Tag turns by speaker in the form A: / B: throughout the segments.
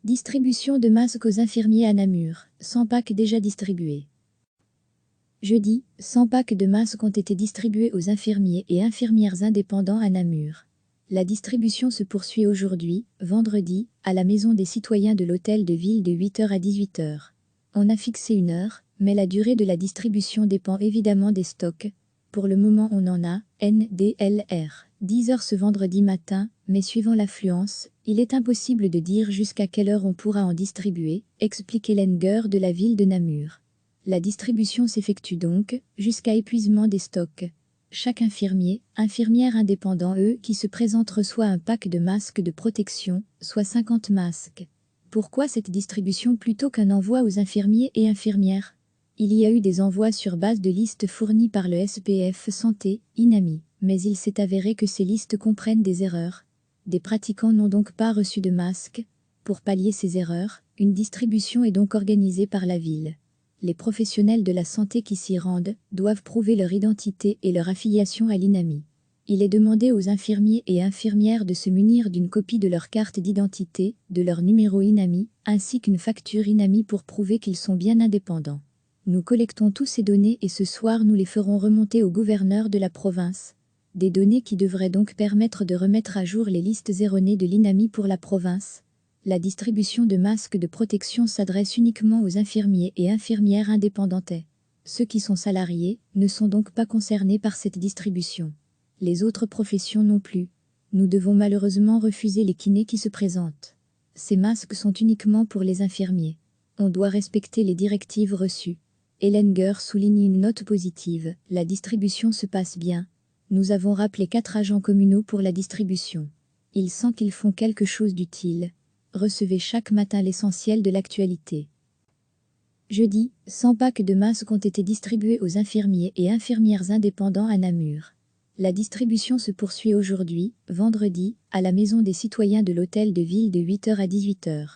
A: Distribution de masques aux infirmiers à Namur, 100 packs déjà distribués. Jeudi, 100 packs de masques ont été distribués aux infirmiers et infirmières indépendants à Namur. La distribution se poursuit aujourd'hui, vendredi, à la Maison des citoyens de l'Hôtel de Ville de 8 h à 18 h. On a fixé une heure, mais la durée de la distribution dépend évidemment des stocks. Pour le moment on en a, NDLR, 10 h ce vendredi matin, mais suivant l'affluence, il est impossible de dire jusqu'à quelle heure on pourra en distribuer, explique Hélène Gueur de la ville de Namur. La distribution s'effectue donc, jusqu'à épuisement des stocks. Chaque infirmier, infirmière indépendant qui se présente reçoit un pack de masques de protection, soit 50 masques. Pourquoi cette distribution plutôt qu'un envoi aux infirmiers et infirmières? Il y a eu des envois sur base de listes fournies par le SPF Santé, INAMI, mais il s'est avéré que ces listes comprennent des erreurs. Des pratiquants n'ont donc pas reçu de masques. Pour pallier ces erreurs, une distribution est donc organisée par la ville. Les professionnels de la santé qui s'y rendent doivent prouver leur identité et leur affiliation à l'INAMI. Il est demandé aux infirmiers et infirmières de se munir d'une copie de leur carte d'identité, de leur numéro INAMI, ainsi qu'une facture INAMI pour prouver qu'ils sont bien indépendants. Nous collectons tous ces données et ce soir nous les ferons remonter au gouverneur de la province. Des données qui devraient donc permettre de remettre à jour les listes erronées de l'INAMI pour la province. La distribution de masques de protection s'adresse uniquement aux infirmiers et infirmières indépendantes. Ceux qui sont salariés ne sont donc pas concernés par cette distribution. Les autres professions non plus. Nous devons malheureusement refuser les kinés qui se présentent. Ces masques sont uniquement pour les infirmiers. On doit respecter les directives reçues. Hélène Gueur souligne une note positive, la distribution se passe bien. Nous avons rappelé 4 agents communaux pour la distribution. Ils sentent qu'ils font quelque chose d'utile. Recevez chaque matin l'essentiel de l'actualité. Jeudi, 100 packs de masques ont été distribués aux infirmiers et infirmières indépendants à Namur. La distribution se poursuit aujourd'hui, vendredi, à la Maison des citoyens de l'Hôtel de Ville de 8 h à 18 h.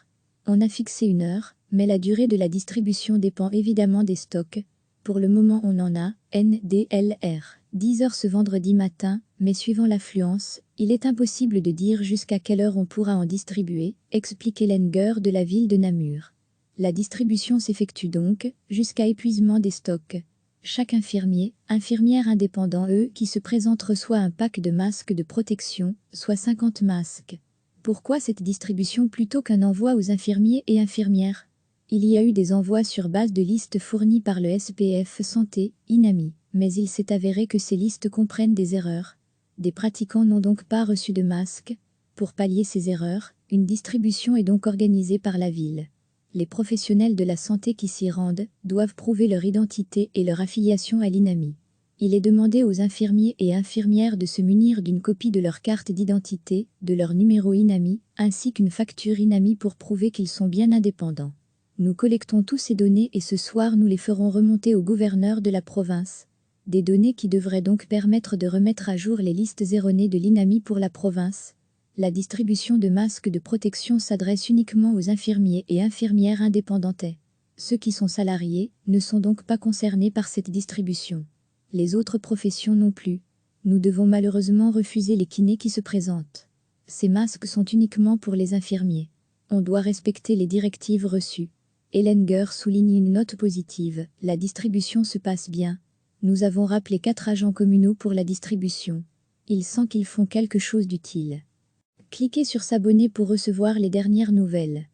A: On a fixé une heure, mais la durée de la distribution dépend évidemment des stocks. Pour le moment on en a, NDLR, 10 h ce vendredi matin, mais suivant l'affluence, il est impossible de dire jusqu'à quelle heure on pourra en distribuer, explique Hélène Gueur de la ville de Namur. La distribution s'effectue donc, jusqu'à épuisement des stocks. Chaque infirmier, infirmière indépendant qui se présente reçoit un pack de masques de protection, soit 50 masques. Pourquoi cette distribution plutôt qu'un envoi aux infirmiers et infirmières? Il y a eu des envois sur base de listes fournies par le SPF Santé, INAMI, mais il s'est avéré que ces listes comprennent des erreurs. Des pratiquants n'ont donc pas reçu de masques. Pour pallier ces erreurs, une distribution est donc organisée par la ville. Les professionnels de la santé qui s'y rendent doivent prouver leur identité et leur affiliation à l'INAMI. Il est demandé aux infirmiers et infirmières de se munir d'une copie de leur carte d'identité, de leur numéro INAMI, ainsi qu'une facture INAMI pour prouver qu'ils sont bien indépendants. Nous collectons tous ces données et ce soir nous les ferons remonter au gouverneur de la province. Des données qui devraient donc permettre de remettre à jour les listes erronées de l'INAMI pour la province. La distribution de masques de protection s'adresse uniquement aux infirmiers et infirmières indépendantes. Ceux qui sont salariés ne sont donc pas concernés par cette distribution. Les autres professions non plus. Nous devons malheureusement refuser les kinés qui se présentent. Ces masques sont uniquement pour les infirmiers. On doit respecter les directives reçues. Hélène Gueur souligne une note positive, la distribution se passe bien. Nous avons rappelé 4 agents communaux pour la distribution. Ils sentent qu'ils font quelque chose d'utile. Cliquez sur s'abonner pour recevoir les dernières nouvelles.